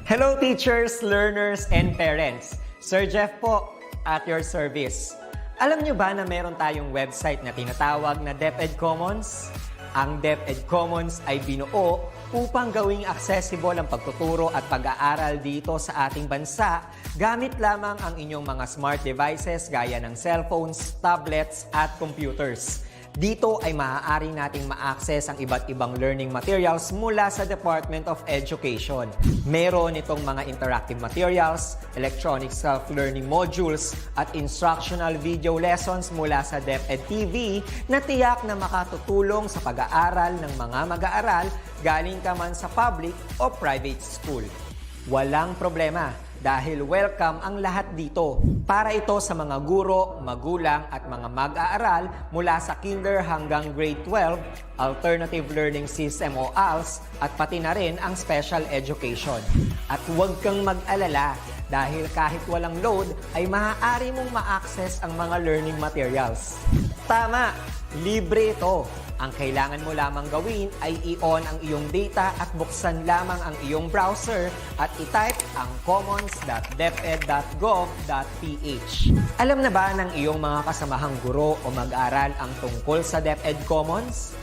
Hello teachers, learners, and parents. Sir Jeff po, at your service. Alam nyo ba na meron tayong website na tinatawag na DepEd Commons? Ang DepEd Commons ay binuo upang gawing accessible ang pagtuturo at pag-aaral dito sa ating bansa gamit lamang ang inyong mga smart devices gaya ng cellphones, tablets, at computers. Dito ay maaari nating ma-access ang iba't ibang learning materials mula sa Department of Education. Meron itong mga interactive materials, electronic self-learning modules, at instructional video lessons mula sa DepEd TV na tiyak na makatutulong sa pag-aaral ng mga mag-aaral galing ka man sa public o private school. Walang problema dahil welcome ang lahat dito. Para ito sa mga guro, magulang at mga mag-aaral mula sa kinder hanggang grade 12, alternative learning system o ALS, at pati na rin ang special education. At huwag kang mag-alala dahil kahit walang load ay maaari mong ma-access ang mga learning materials. Tama! Libre ito. Ang kailangan mo lamang gawin ay i-on ang iyong data at buksan lamang ang iyong browser at i-type ang commons.deped.gov.ph. Alam na ba ng iyong mga kasamahang guro o mag-aral ang tungkol sa DepEd Commons?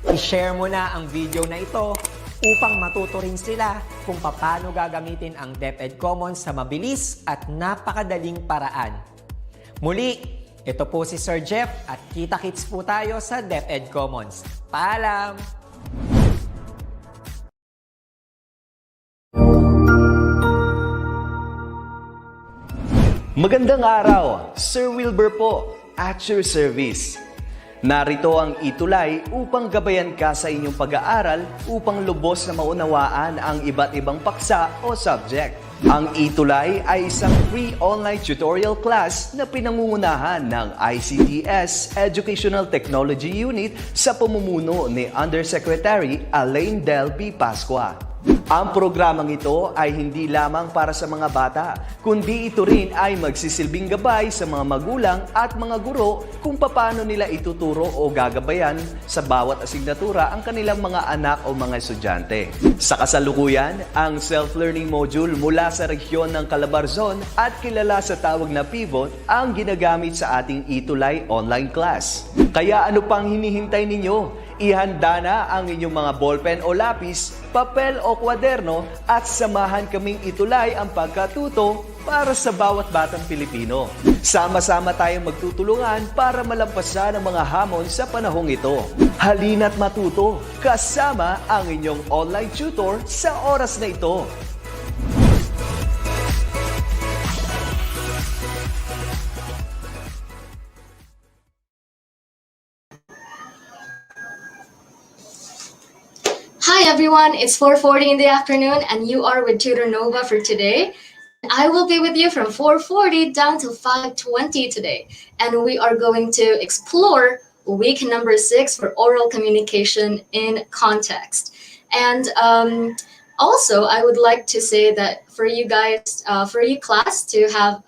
I-share mo na ang video na ito upang matuto rin sila kung paano gagamitin ang DepEd Commons sa mabilis at napakadaling paraan. Muli, ito po si Sir Jeff at kita-kits po tayo sa DepEd Commons. Paalam! Magandang araw! Sir Wilbur po, at your service. Narito ang ETULay upang gabayan ka sa inyong pag-aaral upang lubos na maunawaan ang iba't ibang paksa o subject. Ang ETULay ay isang free online tutorial class na pinangungunahan ng DepEd Educational Technology Unit sa pamumuno ni Undersecretary Elaine Del B. Pascua. Ang programang ito ay hindi lamang para sa mga bata, kundi ito rin ay magsisilbing gabay sa mga magulang at mga guro kung paano nila ituturo o gagabayan sa bawat asignatura ang kanilang mga anak o mga estudyante. Sa kasalukuyan, ang self-learning module mula sa rehiyon ng Calabarzon at kilala sa tawag na pivot ang ginagamit sa ating ETULay online class. Kaya ano pang hinihintay ninyo? Ihanda na ang inyong mga ballpen o lapis, papel o kwaderno at samahan kaming itulay ang pagkatuto para sa bawat batang Pilipino. Sama-sama tayong magtutulungan para malampasan ang mga hamon sa panahong ito. Halina't matuto kasama ang inyong online tutor sa oras na ito. Hi everyone, it's 4:40 in the afternoon and you are with Tutor Nova for today. I will be with you from 4:40 down to 5:20 today. And we are going to explore week number 6 for oral communication in context. And also, I would like to say that for you guys, for you class to have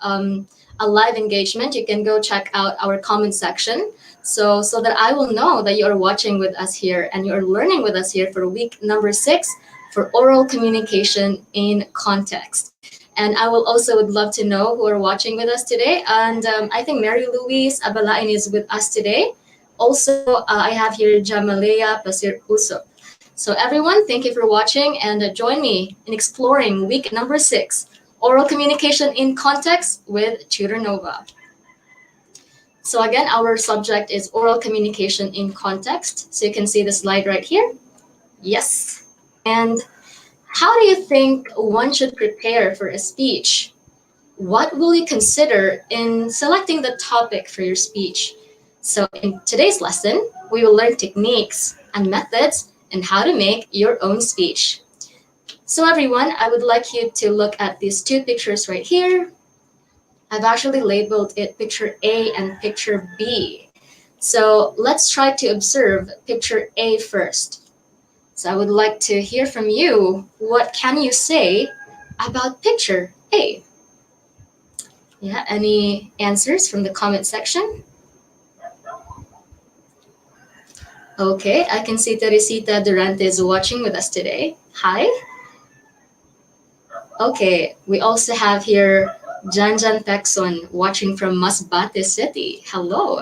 a live engagement, you can go check out our comment section. So that I will know that you are watching with us here and you are learning with us here for week number 6 for oral communication in context. And I will also would love to know who are watching with us today. And I think Mary Louise Abalain is with us today. Also, I have here Jamalea Pasir Uso. So everyone, thank you for watching and join me in exploring week number 6, oral communication in context with Tutor Nova. So again, our subject is oral communication in context. So you can see the slide right here. Yes. And how do you think one should prepare for a speech? What will you consider in selecting the topic for your speech? So in today's lesson, we will learn techniques and methods and how to make your own speech. So everyone, I would like you to look at these two pictures right here. I've actually labeled it picture A and picture B. So let's try to observe picture A first. So I would like to hear from you. What can you say about picture A? Yeah, any answers from the comment section? Okay, I can see Teresita Durante is watching with us today. Hi. Okay, we also have here Janjan Pekson watching from Masbate City. Hello.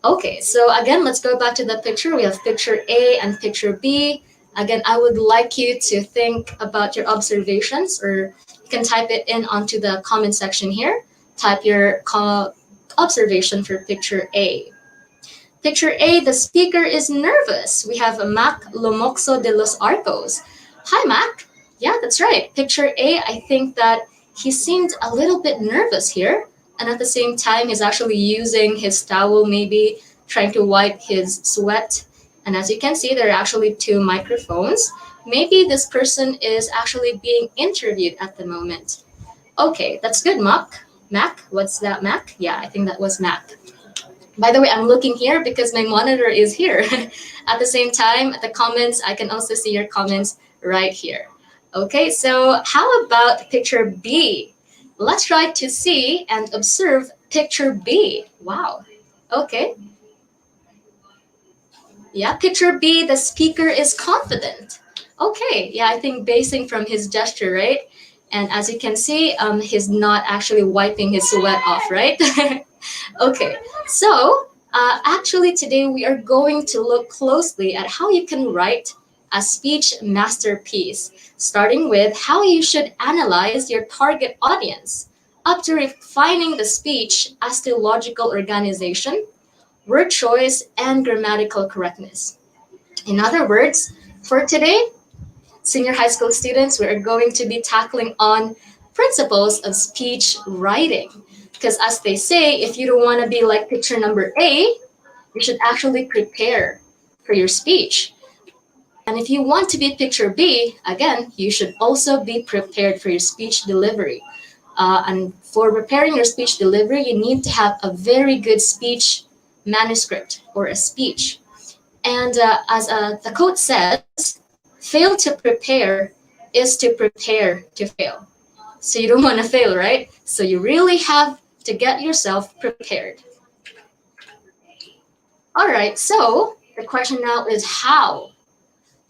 Okay, so again, let's go back to the picture. We have picture A and picture B. Again, I would like you to think about your observations, or you can type it in onto the comment section here. Type your observation for picture A. Picture A, the speaker is nervous. We have Mac Lomoxo de los Arcos. Hi, Mac. Yeah, that's right. Picture A, I think that he seemed a little bit nervous here. And at the same time, he's actually using his towel, maybe trying to wipe his sweat. And as you can see, there are actually two microphones. Maybe this person is actually being interviewed at the moment. Okay, that's good, Mac. Mac, what's that, Mac? Yeah, I think that was Mac. By the way, I'm looking here because my monitor is here. At the same time, the comments, I can also see your comments right here. Okay, so how about picture B? Let's try to see and observe picture B. Wow. Okay. Yeah, picture B, the speaker is confident. Okay, yeah, I think basing from his gesture, right? And as you can see, he's not actually wiping his sweat off, right? Okay, so actually today we are going to look closely at how you can write a speech masterpiece, starting with how you should analyze your target audience, up to refining the speech as to logical organization, word choice, and grammatical correctness. In other words, for today, senior high school students, we are going to be tackling on principles of speech writing. Because as they say, if you don't want to be like picture number A, you should actually prepare for your speech. And if you want to be picture B, again, you should also be prepared for your speech delivery. And for preparing your speech delivery, you need to have a very good speech manuscript or a speech. And as the quote says, fail to prepare is to prepare to fail. So you don't want to fail, right? So you really have to get yourself prepared. All right, so the question now is how?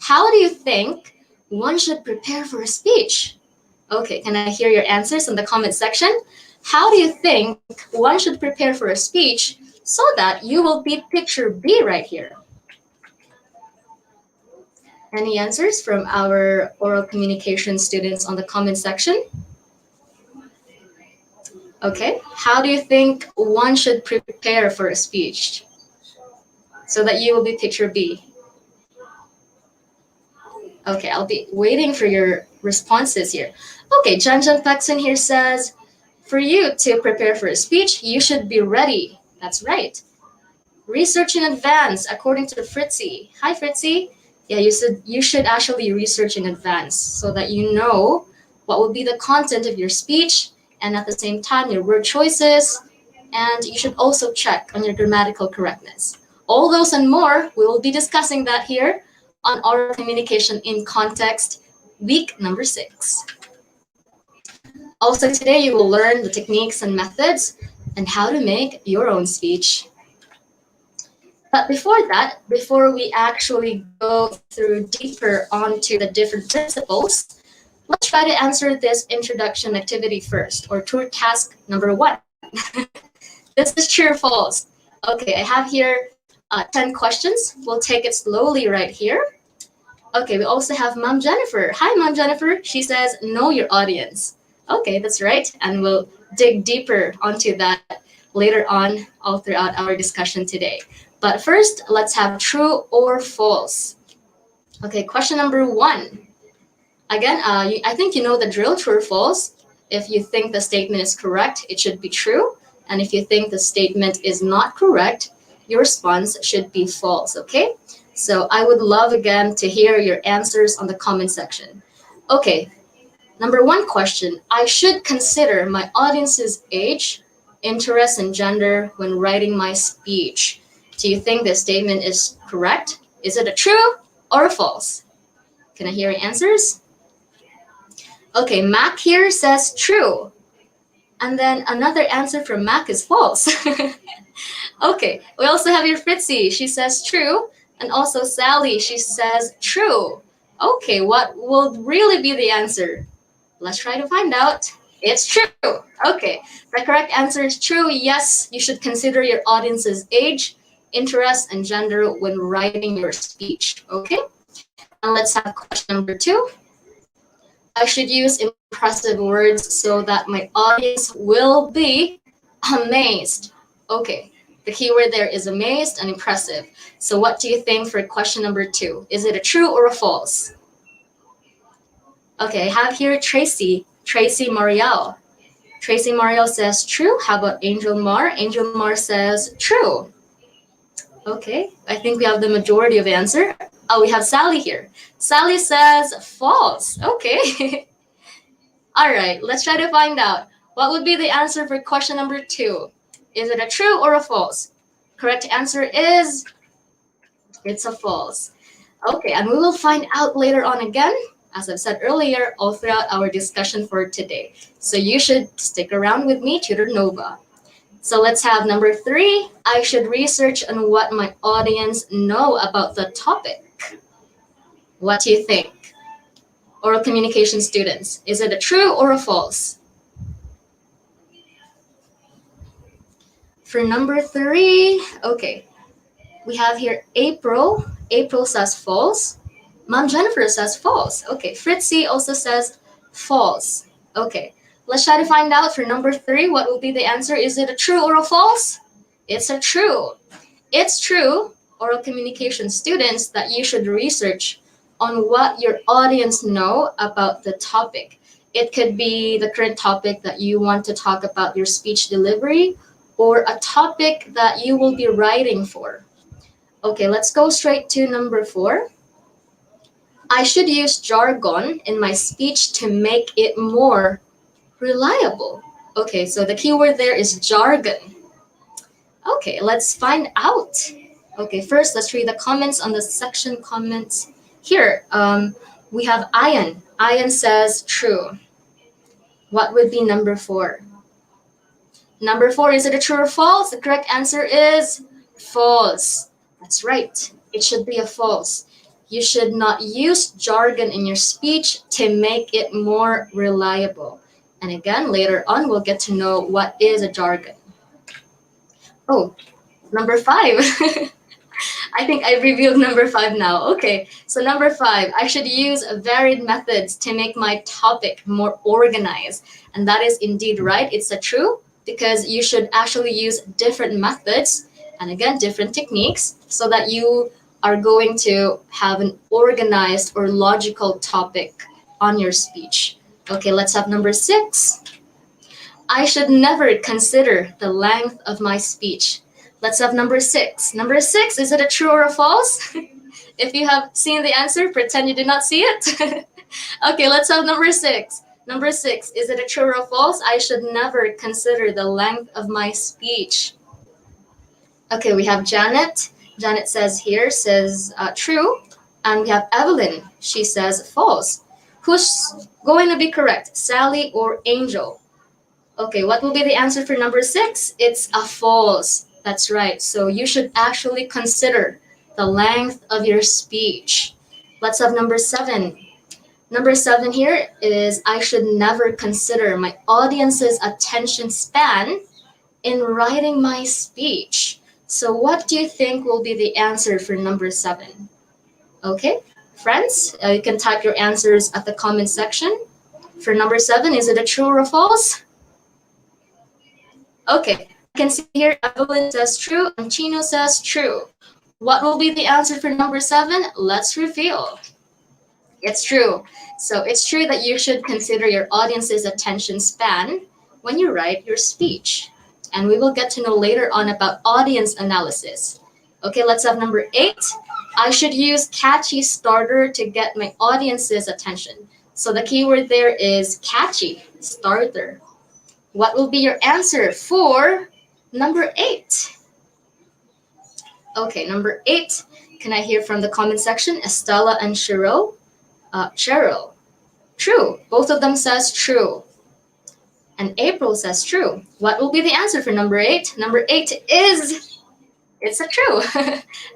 How do you think one should prepare for a speech? Okay, can I hear your answers in the comment section? How do you think one should prepare for a speech so that you will be picture B right here? Any answers from our oral communication students on the comment section? Okay, how do you think one should prepare for a speech so that you will be picture B? Okay, I'll be waiting for your responses here. Okay, Janjan Paxson here says, for you to prepare for a speech, you should be ready. That's right. Research in advance, according to Fritzy. Hi, Fritzy. Yeah, you should actually research in advance so that you know what will be the content of your speech, and at the same time, your word choices, and you should also check on your grammatical correctness. All those and more, we will be discussing that here on Oral Communication in Context, week number 6. Also today, you will learn the techniques and methods and how to make your own speech. But before that, before we actually go through deeper onto the different principles, let's try to answer this introduction activity first, or tour task number 1. This is true or false. Okay, I have here 10 questions. We'll take it slowly right here. Okay, we also have Mom Jennifer. Hi, Mom Jennifer. She says, know your audience. Okay, that's right. And we'll dig deeper onto that later on all throughout our discussion today. But first, let's have true or false. Okay, question number 1. Again, I think you know the drill, true or false. If you think the statement is correct, it should be true. And if you think the statement is not correct, your response should be false, okay? So I would love, again, to hear your answers on the comment section. Okay, number 1 question. I should consider my audience's age, interest, and gender when writing my speech. Do you think this statement is correct? Is it a true or a false? Can I hear your answers? Okay, Mac here says true. And then another answer from Mac is false. Okay, we also have your Fritzy. She says true. And also Sally, she says true. Okay, what will really be the answer? Let's try to find out. It's true. Okay, the correct answer is true. Yes, you should consider your audience's age, interest, and gender when writing your speech. Okay, and let's have question number 2. I should use impressive words so that my audience will be amazed. Okay, the keyword there is amazed and impressive. So what do you think for question number 2? Is it a true or a false? Okay, I have here Tracy Mariel. Tracy Mariel says true. How about Angel Mar? Angel Mar says true. Okay, I think we have the majority of the answer. Oh, we have Sally here. Sally says false. Okay. All right, let's try to find out. What would be the answer for question number 2? Is it a true or a false? Correct answer is it's a false. Okay, and we will find out later on again, as I've said earlier, all throughout our discussion for today. So you should stick around with me, Tutor Nova. So let's have number 3. I should research on what my audience know about the topic. What do you think? Oral communication students, is it a true or a false? For number 3, okay, we have here April. April says false. Mom Jennifer says false. Okay, Fritzy also says false. Okay, let's try to find out for number 3, what will be the answer? Is it a true or a false? It's a true. It's true, oral communication students, that you should research on what your audience know about the topic. It could be the current topic that you want to talk about, your speech delivery, or a topic that you will be writing for. Okay, let's go straight to number 4. I should use jargon in my speech to make it more reliable. Okay, so the keyword there is jargon. Okay, let's find out. Okay, first let's read the comments on the section comments. Here, we have Ian. Ian says true. What would be number 4? Number 4, is it a true or false? The correct answer is false. That's right. It should be a false. You should not use jargon in your speech to make it more reliable. And again, later on, we'll get to know what is a jargon. Oh, number 5. I think I revealed number 5 now. Okay, so number 5, I should use varied methods to make my topic more organized. And that is indeed right. It's a true, because you should actually use different methods and again, different techniques so that you are going to have an organized or logical topic on your speech. Okay, let's have number 6. I should never consider the length of my speech. Let's have number 6. Number 6, is it a true or a false? If you have seen the answer, pretend you did not see it. Okay, let's have number 6. Number 6, is it a true or a false? I should never consider the length of my speech. Okay, we have Janet. Janet says true. And we have Evelyn. She says false. Who's going to be correct, Sally or Angel? Okay, what will be the answer for number 6? It's a false. That's right. So you should actually consider the length of your speech. Let's have number 7. Number 7 here is I should never consider my audience's attention span in writing my speech. So what do you think will be the answer for number 7? Okay, friends, you can type your answers at the comment section. For number 7, is it a true or a false? Okay, I can see here Evelyn says true and Chino says true. What will be the answer for number 7? Let's reveal. It's true. So it's true that you should consider your audience's attention span when you write your speech. And we will get to know later on about audience analysis. Okay, let's have number 8. I should use catchy starter to get my audience's attention. So the keyword there is catchy starter. What will be your answer for number 8? Okay, number 8. Can I hear from the comment section? Estella and Cheryl. Cheryl. True. Both of them says true. And April says true. What will be the answer for number 8? Number 8 is, it's a true.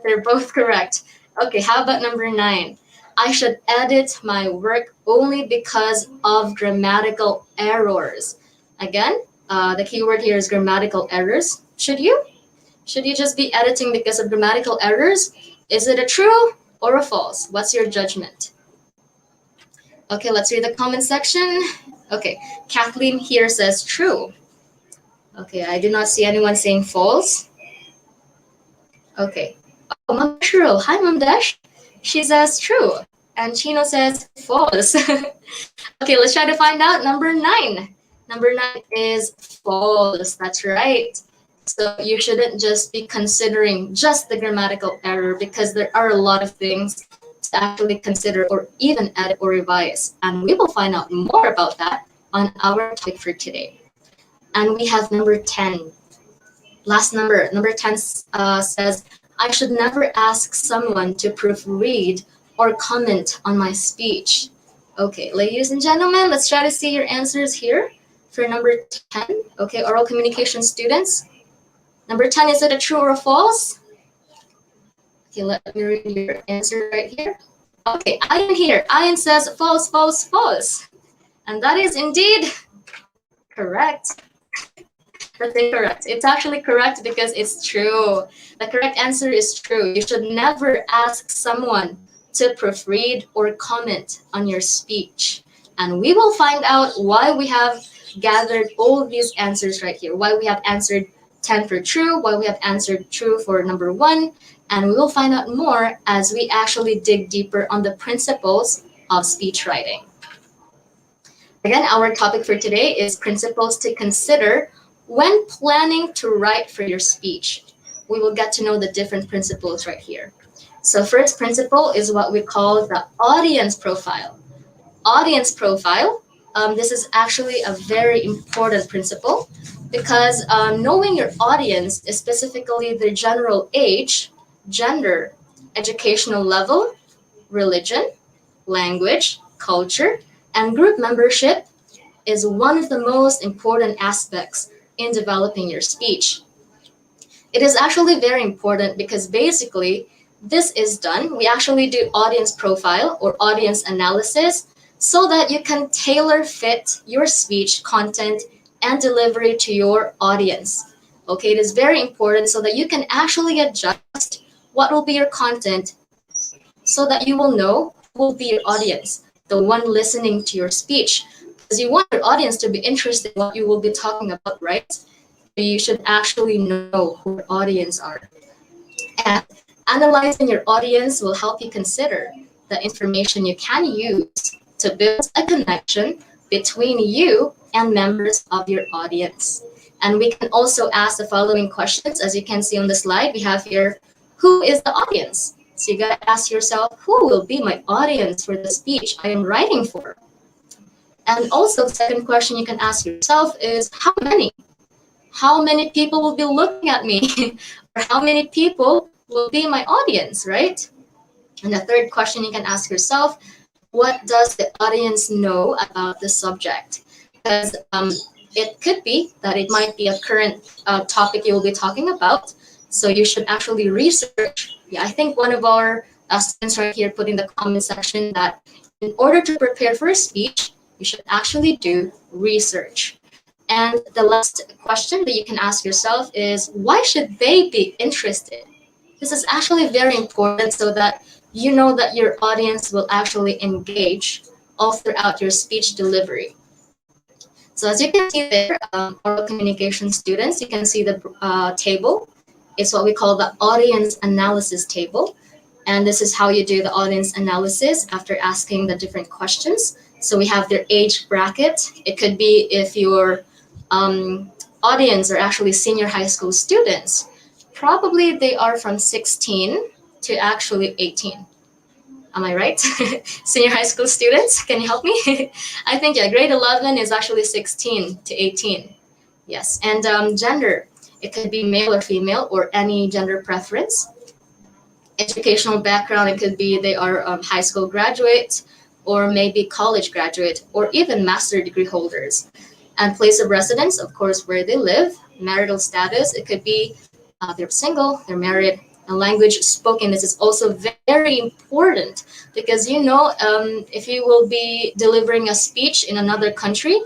They're both correct. Okay, how about number 9? I should edit my work only because of grammatical errors. Again, the keyword here is grammatical errors. Should you? Should you just be editing because of grammatical errors? Is it a true or a false? What's your judgment? Okay, let's read the comment section. Okay, Kathleen here says true. Okay, I do not see anyone saying false. Okay. Oh, Mom Dash. Hi, Mom Dash. She says true. And Chino says false. Okay, let's try to find out. Number 9. Number 9 is false. That's right. So you shouldn't just be considering just the grammatical error, because there are a lot of things to actually consider or even edit or revise. And we will find out more about that on our topic for today. And we have number 10. Last number 10 says, I should never ask someone to proofread or comment on my speech. Okay, ladies and gentlemen, let's try to see your answers here for number 10. Okay, oral communication students. Number 10, is it a true or a false? Okay, let me read your answer right here. Okay, Ian here. Ian says false, false, false. And that is indeed correct. That's incorrect. It's actually correct because it's true. The correct answer is true. You should never ask someone to proofread or comment on your speech. And we will find out why we have gathered all of these answers right here, why we have answered 10 for true, why we have answered true for number 1, and we will find out more as we actually dig deeper on the principles of speech writing. Again, our topic for today is principles to consider when planning to write for your speech. We will get to know the different principles right here. So first principle is what we call the audience profile. Audience profile, this is actually a very important principle because knowing your audience, specifically their general age, gender, educational level, religion, language, culture, and group membership is one of the most important aspects in developing your speech. It is actually very important because basically this is done. We actually do audience profile or audience analysis so that you can tailor fit your speech content and delivery to your audience. Okay, it is very important so that you can actually adjust what will be your content so that you will know who will be your audience, the one listening to your speech. Because you want your audience to be interested in what you will be talking about, right? You should actually know who your audience are. And analyzing your audience will help you consider the information you can use to build a connection between you and members of your audience. And we can also ask the following questions. As you can see on the slide, we have here, who is the audience? So you gotta ask yourself, who will be my audience for the speech I am writing for? And also the second question you can ask yourself is, how many? How many people will be looking at me? Or how many people will be my audience, right? And the third question you can ask yourself, what does the audience know about the subject? Because it could be that it might be a current topic you will be talking about. So you should actually research. Yeah, I think one of our students right here put in the comment section that in order to prepare for a speech, you should actually do research. And the last question that you can ask yourself is, why should they be interested? This is actually very important so that you know that your audience will actually engage all throughout your speech delivery. So as you can see there, oral communication students, you can see the table. It's what we call the audience analysis table. And this is how you do the audience analysis after asking the different questions. So we have their age bracket. It could be if your audience are actually senior high school students, probably they are from 16 to actually 18. Am I right? Senior high school students, can you help me? I think, yeah, grade 11 is actually 16 to 18. Yes, and gender, it could be male or female or any gender preference. Educational background, it could be they are high school graduate or maybe college graduate or even master degree holders. And place of residence, of course, where they live. Marital status, it could be they're single, they're married, and language spoken. This is also very important because, if you will be delivering a speech in another country,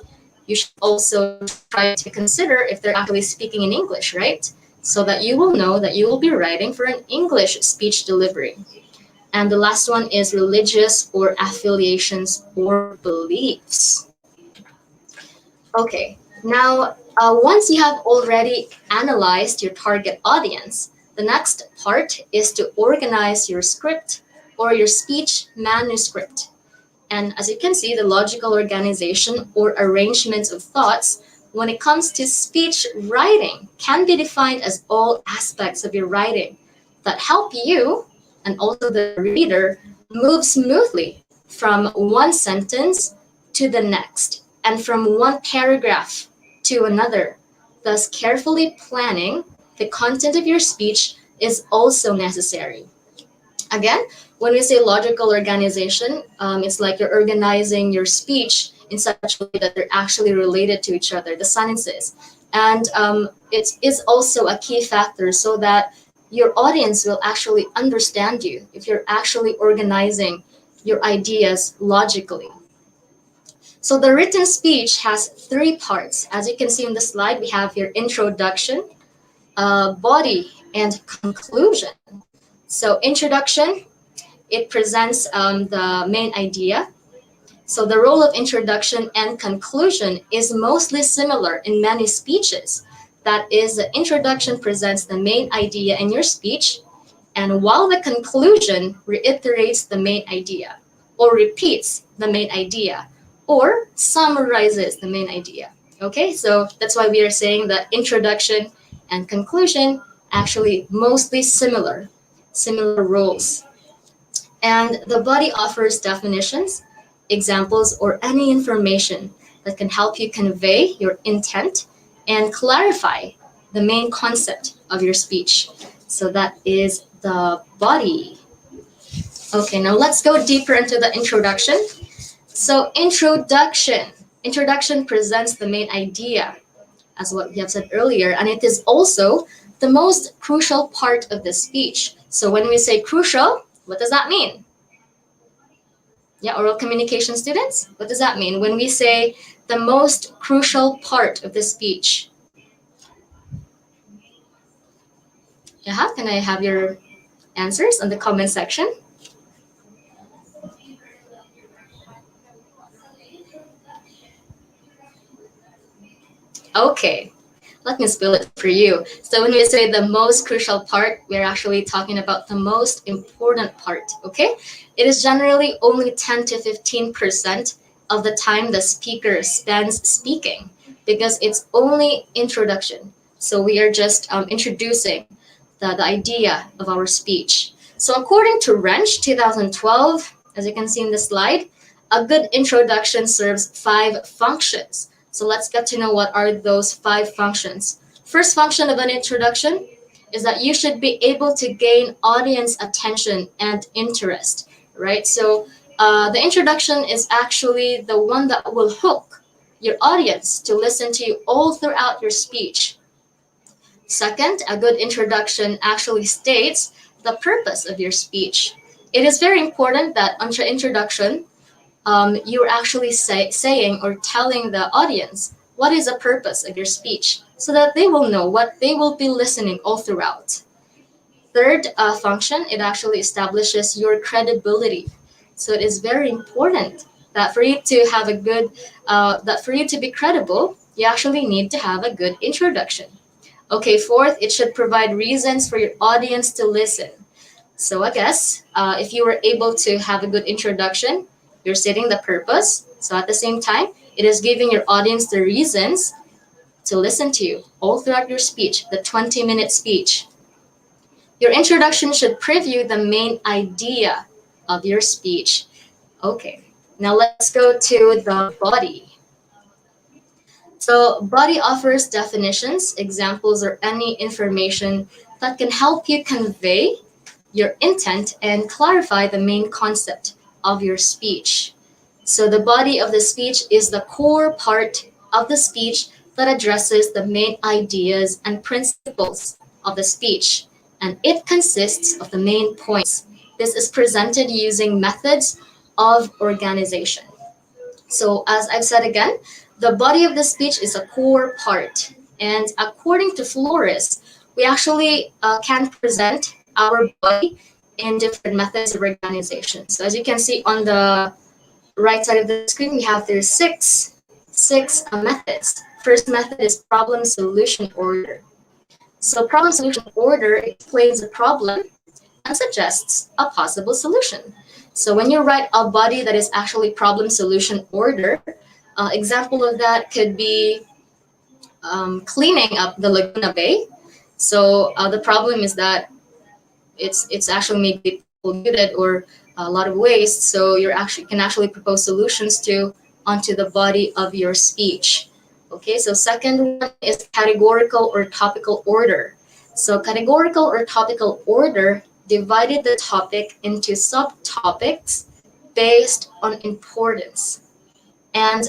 you should also try to consider if they're actually speaking in English, right? So that you will know that you will be writing for an English speech delivery. And the last one is religious or affiliations or beliefs. Okay, now once you have already analyzed your target audience, the next part is to organize your script or your speech manuscript. And as you can see, the logical organization or arrangements of thoughts when it comes to speech writing can be defined as all aspects of your writing that help you and also the reader move smoothly from one sentence to the next and from one paragraph to another. Thus, carefully planning the content of your speech is also necessary. Again, when we say logical organization, it's like you're organizing your speech in such a way that they're actually related to each other, the sentences. And it is also a key factor so that your audience will actually understand you if you're actually organizing your ideas logically. So the written speech has 3 parts. As you can see in the slide, we have your introduction, body, and conclusion. So introduction, it presents the main idea. So the role of introduction and conclusion is mostly similar in many speeches. That is, the introduction presents the main idea in your speech, and while the conclusion reiterates the main idea, or repeats the main idea, or summarizes the main idea. Okay, so that's why we are saying that introduction and conclusion actually mostly similar roles. And the body offers definitions, examples, or any information that can help you convey your intent and clarify the main concept of your speech. So that is the body. Okay, now let's go deeper into the introduction. So introduction presents the main idea, as what we have said earlier, and it is also the most crucial part of the speech. So when we say crucial, what does that mean? Yeah, oral communication students, what does that mean when we say the most crucial part of the speech? Yeah, can I have your answers in the comment section? Okay, let me spell it for you. So when we say the most crucial part, we're actually talking about the most important part, okay? It is generally only 10 to 15% of the time the speaker spends speaking because it's only introduction. So we are just introducing the idea of our speech. So according to Wrench 2012, as you can see in the slide, a good introduction serves 5 functions. So let's get to know what are those 5 functions. First function of an introduction is that you should be able to gain audience attention and interest, right? So the introduction is actually the one that will hook your audience to listen to you all throughout your speech. Second, a good introduction actually states the purpose of your speech. It is very important that on your introduction, you're actually saying or telling the audience what is the purpose of your speech so that they will know what they will be listening all throughout. Third function, it actually establishes your credibility. So it is very important that for you to have a good, that for you to be credible, you actually need to have a good introduction. Okay, fourth, it should provide reasons for your audience to listen. So I guess if you were able to have a good introduction, you're stating the purpose. So at the same time, it is giving your audience the reasons to listen to you all throughout your speech, the 20-minute speech. Your introduction should preview the main idea of your speech. Okay, now let's go to the body. So body offers definitions, examples, or any information that can help you convey your intent and clarify the main concept of your speech. So the body of the speech is the core part of the speech that addresses the main ideas and principles of the speech. and it consists of the main points. This is presented using methods of organization. So as I've said again, the body of the speech is a core part. And according to Flores, we actually can present our body in different methods of organization. So as you can see on the right side of the screen, we have there six methods. First method is problem solution order. So problem solution order explains a problem and suggests a possible solution. So when you write a body that is actually problem solution order, example of that could be cleaning up the Laguna Bay. So the problem is that it's actually maybe polluted or a lot of waste. So you can actually propose solutions onto the body of your speech. Okay, so second one is categorical or topical order. So categorical or topical order divided the topic into subtopics based on importance and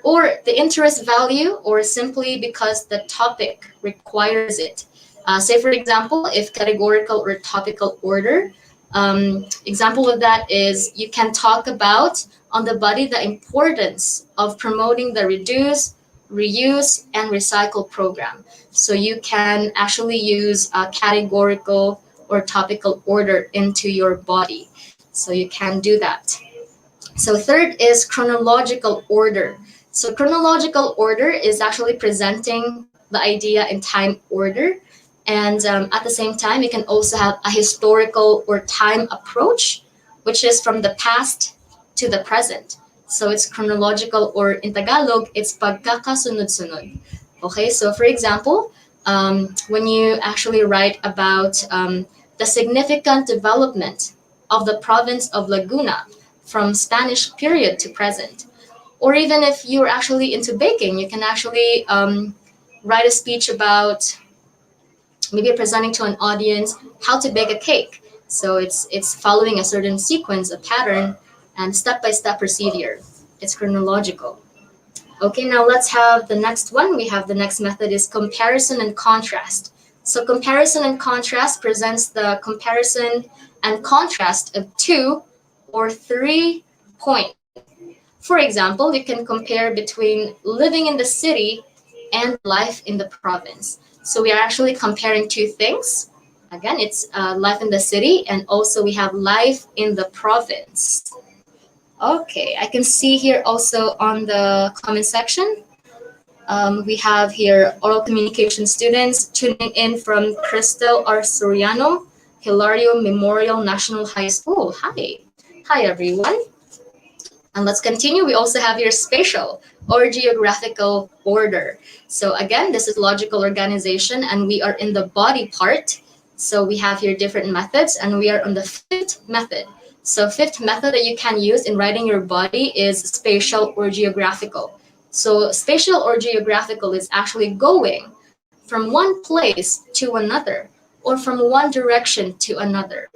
or the interest value, or simply because the topic requires it. Say for example, if categorical or topical order, example of that is you can talk about on the body the importance of promoting the reduce, reuse, and recycle program. So you can actually use a categorical or topical order into your body. So you can do that. So third is chronological order. So chronological order is actually presenting the idea in time order. And at the same time, you can also have a historical or time approach, which is from the past to the present. So it's chronological, or in Tagalog, it's pagkakasunod-sunod. Okay, so for example, when you actually write about the significant development of the province of Laguna from Spanish period to present, or even if you're actually into baking, you can actually write a speech about maybe presenting to an audience how to bake a cake. So it's following a certain sequence, a pattern, and step-by-step procedure. It's chronological. Okay, now let's have the next one. We have the next method is comparison and contrast. So comparison and contrast presents the comparison and contrast of 2 or 3 points. For example, you can compare between living in the city and life in the province. So we are actually comparing 2 things. Again, it's life in the city, and also we have life in the province. Okay, I can see here also on the comment section, we have here oral communication students tuning in from Crystal R. Soriano, Hilario Memorial National High School. Hi. Hi, everyone. And let's continue. We also have here spatial or geographical order. So again, this is logical organization, and we are in the body part. So we have here different methods, and we are on the 5th method. So 5th method that you can use in writing your body is spatial or geographical. So spatial or geographical is actually going from one place to another, or from one direction to another.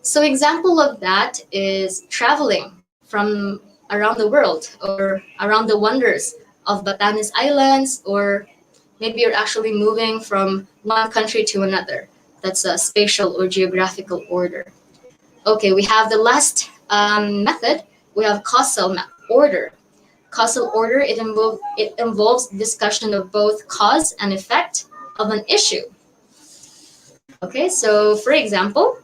So example of that is traveling from around the world, or around the wonders of Batanes Islands, or maybe you're actually moving from one country to another. That's a spatial or geographical order. Okay, we have the last method. We have causal order. Causal order, it involves discussion of both cause and effect of an issue. Okay, so for example,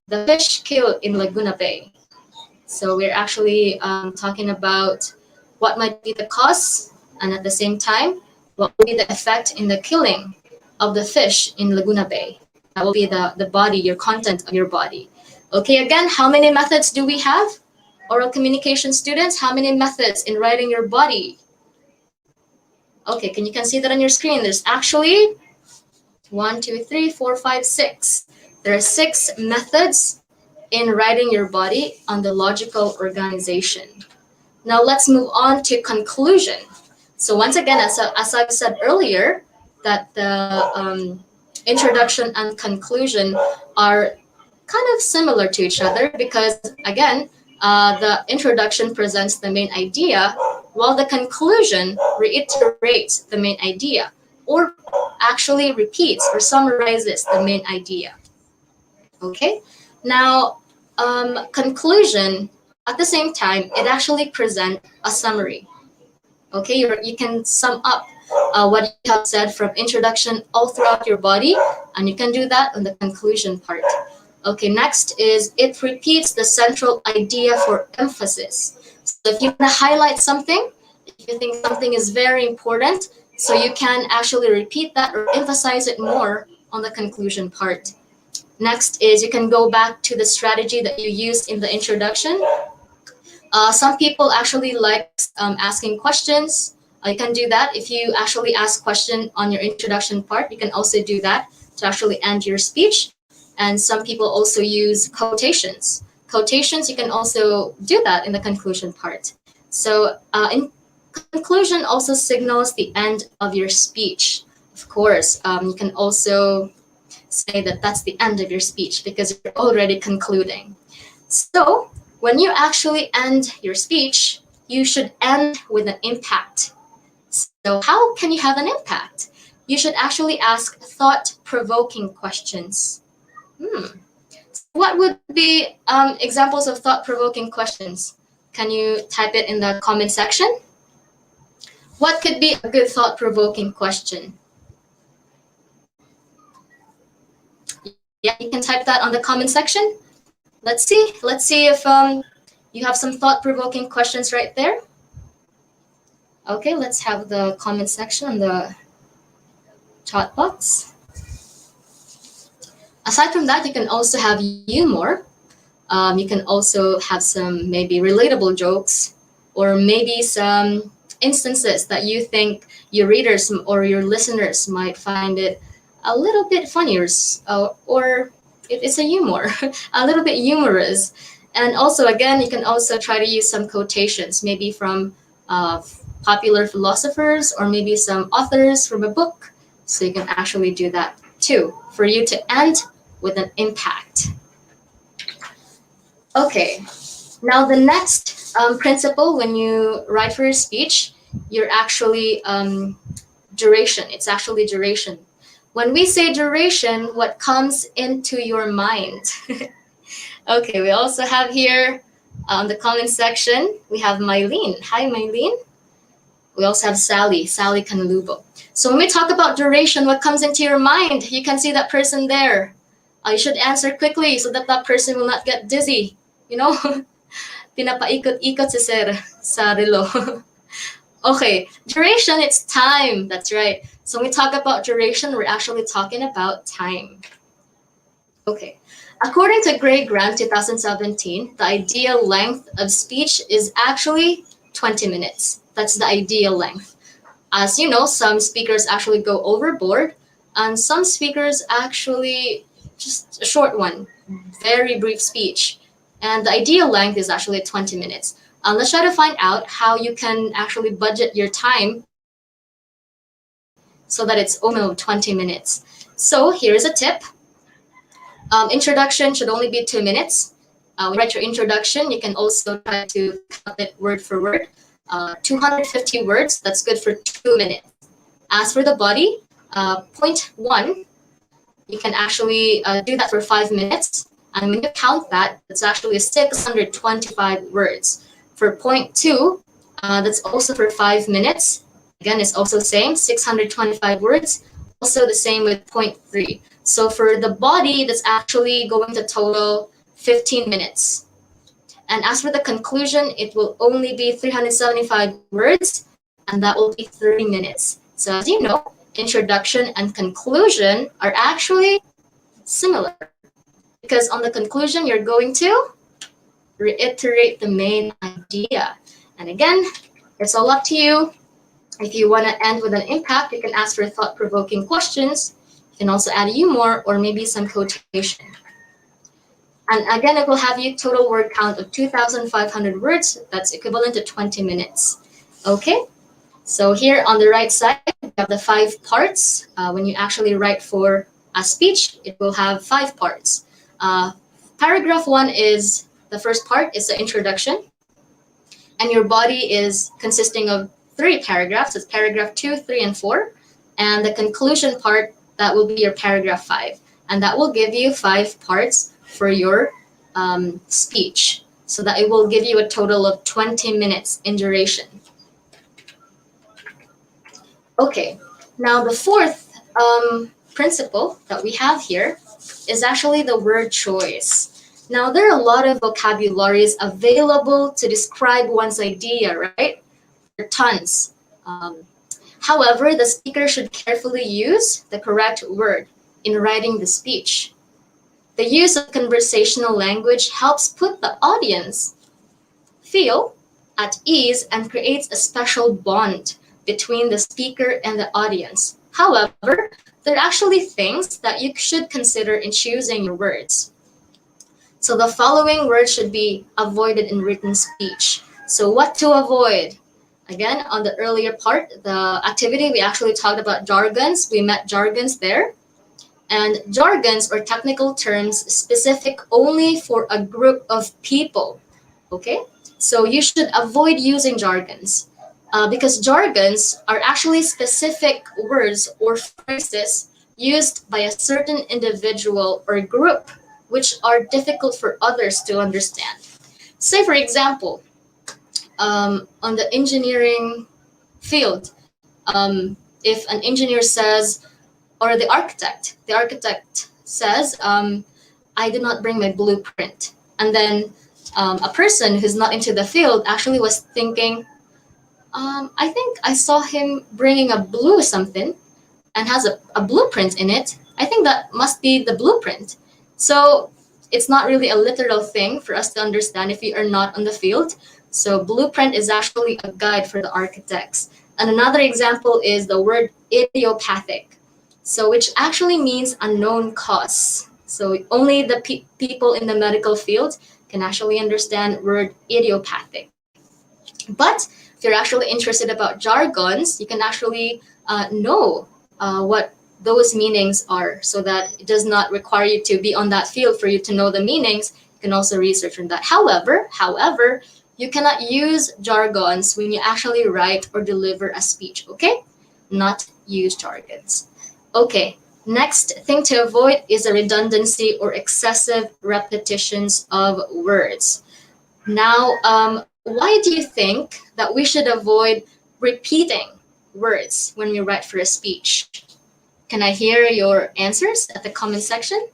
the fish killed in Laguna Bay. So we're actually talking about what might be the cause, and at the same time, what will be the effect in the killing of the fish in Laguna Bay. That will be the body, your content of your body. Okay, again, how many methods do we have? Oral communication students, how many methods in writing your body? Okay, you can see that on your screen. There's actually 1, 2, 3, 4, 5, 6. There are 6 methods in writing your body on the logical organization. Now let's move on to conclusion. So once again, as I've said earlier, that the introduction and conclusion are kind of similar to each other, because again, the introduction presents the main idea, while the conclusion reiterates the main idea, or actually repeats or summarizes the main idea. Okay, now conclusion, at the same time, it actually presents a summary. Okay, you can sum up what you have said from introduction all throughout your body, and you can do that on the conclusion part. Okay, next is it repeats the central idea for emphasis. So if you want to highlight something, if you think something is very important, so you can actually repeat that or emphasize it more on the conclusion part. Next is you can go back to the strategy that you used in the introduction. Some people actually like asking questions. You can do that. If you actually ask question on your introduction part, you can also do that to actually end your speech. And some people also use quotations. Quotations, you can also do that in the conclusion part. So in conclusion also signals the end of your speech. Of course, you can also say that that's the end of your speech because you're already concluding. So when you actually end your speech, you should end with an impact. So how can you have an impact? You should actually ask thought-provoking questions. What would be examples of thought-provoking questions? Can you type it in the comment section? What could be a good thought-provoking question? Yeah, you can type that on the comment section. Let's see if you have some thought-provoking questions right there. Okay, let's have the comment section on the chat box. Aside from that, you can also have humor. You can also have some maybe relatable jokes or maybe some instances that you think your readers or your listeners might find it a little bit funny or it's a humor, a little bit humorous. And also, again, you can also try to use some quotations, maybe from popular philosophers or maybe some authors from a book. So you can actually do that too for you to end with an impact. Okay, now the next principle when you write for your speech, you're actually duration. It's actually duration. When we say duration, what comes into your mind? Okay, we also have here on the comment section, we have Mylene. Hi, Mylene. We also have Sally Canlubo. So when we talk about duration, what comes into your mind? You can see that person there. You should answer quickly so that that person will not get dizzy. You know, pinapaikot-ikot si sir sa relo. Okay, duration, it's time. That's right. So when we talk about duration, we're actually talking about time. Okay, according to Gray Grant 2017, the ideal length of speech is actually 20 minutes. That's the ideal length. As you know, some speakers actually go overboard, and some speakers actually just a short one, very brief speech. And the ideal length is actually 20 minutes. Let's try to find out how you can actually budget your time so that it's only 20 minutes. So here's a tip. Introduction should only be 2 minutes. When you write your introduction, you can also try to count it word for word. 250 words, that's good for 2 minutes. As for the body, point 1, you can actually do that for 5 minutes. And when you count that, it's actually 625 words. For point 2, that's also for 5 minutes. Again, it's also the same, 625 words. Also the same with point 3. So for the body, that's actually going to total 15 minutes. And as for the conclusion, it will only be 375 words, and that will be 30 minutes. So as you know, introduction and conclusion are actually similar. Because on the conclusion, you're going to reiterate the main idea. And again, it's all up to you. If you want to end with an impact, you can ask for thought-provoking questions. You can also add humor or maybe some quotation. And again, it will have you total word count of 2,500 words. That's equivalent to 20 minutes. Okay, so here on the right side, you have the 5 parts. When you actually write for a speech, it will have 5 parts. Paragraph 1 is, the first part is the introduction. And your body is consisting of 3 paragraphs. It's paragraph 2, 3, and 4. And the conclusion part, that will be your paragraph 5. And that will give you 5 parts for your speech. So that it will give you a total of 20 minutes in duration. Okay, now the fourth principle that we have here is actually the word choice. Now, there are a lot of vocabularies available to describe one's idea, right? There are tons. However, the speaker should carefully use the correct word in writing the speech. The use of conversational language helps put the audience feel at ease and creates a special bond between the speaker and the audience. However, there are actually things that you should consider in choosing your words. So the following words should be avoided in written speech. So what to avoid? Again, on the earlier part, the activity, we actually talked about jargons. We met jargons there. And jargons or technical terms specific only for a group of people. Okay? So you should avoid using jargons because jargons are actually specific words or phrases used by a certain individual or group which are difficult for others to understand. Say, for example, on the engineering field, if an engineer says, or the architect says, I did not bring my blueprint. And then a person who's not into the field actually was thinking, I think I saw him bringing a blue something and has a blueprint in it. I think that must be the blueprint. So it's not really a literal thing for us to understand if we are not on the field. So blueprint is actually a guide for the architects. And another example is the word idiopathic. So which actually means unknown cause. So only the people in the medical field can actually understand word idiopathic. But if you're actually interested about jargons, you can actually know what those meanings are so that it does not require you to be on that field for you to know the meanings. You can also research on that. However, you cannot use jargons when you actually write or deliver a speech, okay? Not use jargons. Okay, next thing to avoid is a redundancy or excessive repetitions of words. Now, why do you think that we should avoid repeating words when we write for a speech? Can I hear your answers at the comment section?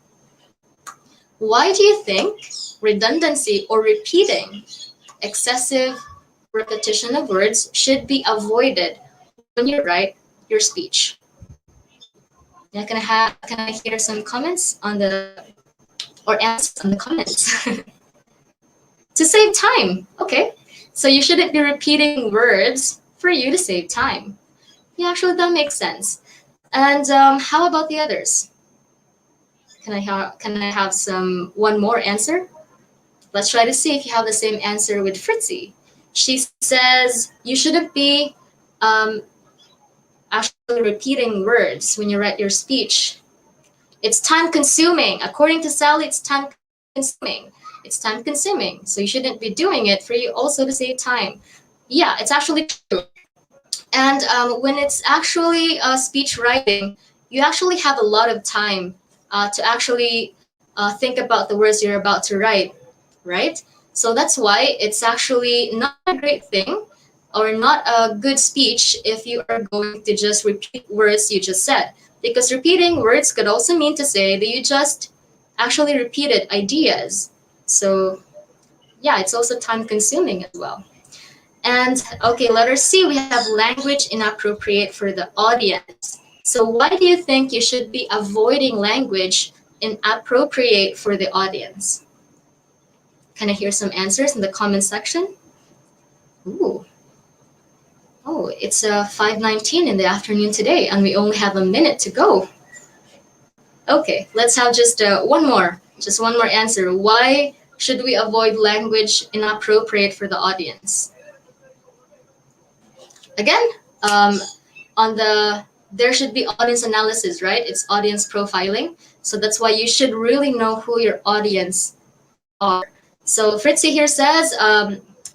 Why do you think redundancy or repeating excessive repetition of words should be avoided when you write your speech? Yeah, can I hear some comments on or answers on the comments? To save time. Okay, so you shouldn't be repeating words for you to save time. Yeah, actually that makes sense. And how about the others? Can I have one more answer? Let's try to see if you have the same answer with Fritzy. She says you shouldn't be actually repeating words when you write your speech. It's time consuming. According to Sally, it's time consuming. It's time consuming. So you shouldn't be doing it for you also to save time. Yeah, it's actually true. And when it's actually speech writing, you actually have a lot of time to actually think about the words you're about to write, right? So that's why it's actually not a great thing or not a good speech if you are going to just repeat words you just said. Because repeating words could also mean to say that you just actually repeated ideas. So yeah, it's also time consuming as well. And okay, letter C, we have language inappropriate for the audience. So why do you think you should be avoiding language inappropriate for the audience? Can I hear some answers in the comment section? Ooh. Oh, it's 5:19 in the afternoon today, and we only have a minute to go. Okay, let's have just one more answer. Why should we avoid language inappropriate for the audience? Again, there should be audience analysis, right? It's audience profiling. So that's why you should really know who your audience are. So Fritzy here says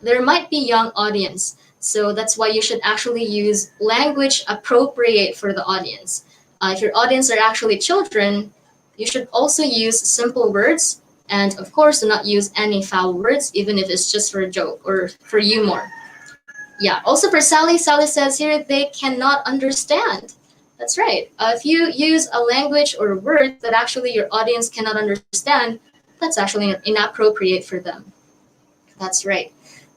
there might be young audience. So that's why you should actually use language appropriate for the audience. If your audience are actually children, you should also use simple words, and of course, do not use any foul words, even if it's just for a joke or for humor. Yeah, also for Sally, Sally says here, they cannot understand. That's right. If you use a language or a word that actually your audience cannot understand, that's actually inappropriate for them. That's right.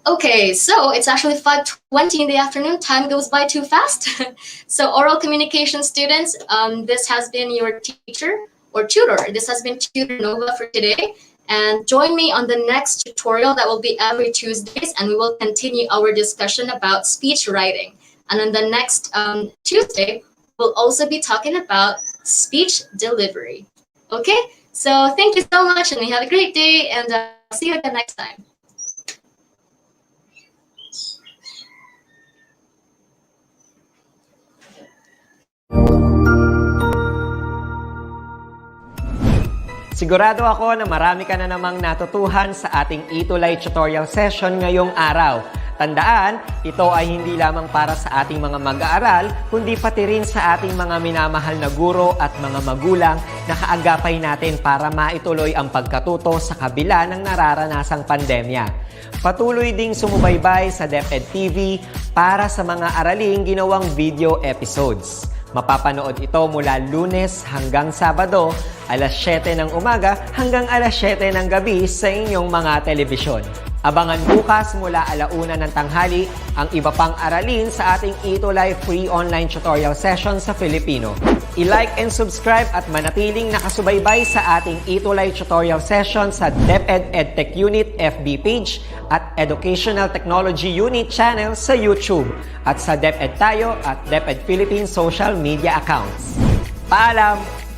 Okay, so it's actually 5:20 in the afternoon. Time goes by too fast. So oral communication students, this has been your teacher or tutor. This has been Tutor Nova for today. And join me on the next tutorial that will be every Tuesdays, and we will continue our discussion about speech writing. And on the next Tuesday, we'll also be talking about speech delivery. Okay, so thank you so much, and we have a great day, and see you again next time. Sigurado ako na marami ka na namang natutuhan sa ating ETULay tutorial session ngayong araw. Tandaan, ito ay hindi lamang para sa ating mga mag-aaral, kundi pati rin sa ating mga minamahal na guro at mga magulang na kaagapay natin para maituloy ang pagkatuto sa kabila ng nararanasang pandemya. Patuloy ding sumubaybay sa DepEd TV para sa mga araling ginawang video episodes. Mapapanood ito mula Lunes hanggang Sabado, alas 7 ng umaga hanggang alas 7 ng gabi sa inyong mga telebisyon. Abangan bukas mula 1:00 ng tanghali ang iba pang aralin sa ating ETULay free online tutorial session sa Filipino. I-like and subscribe at manatiling nakasubaybay sa ating ETULay tutorial session sa DepEd Edtech Unit FB page at Educational Technology Unit channel sa YouTube at sa DepEd Tayo at DepEd Philippines social media accounts. Paalam!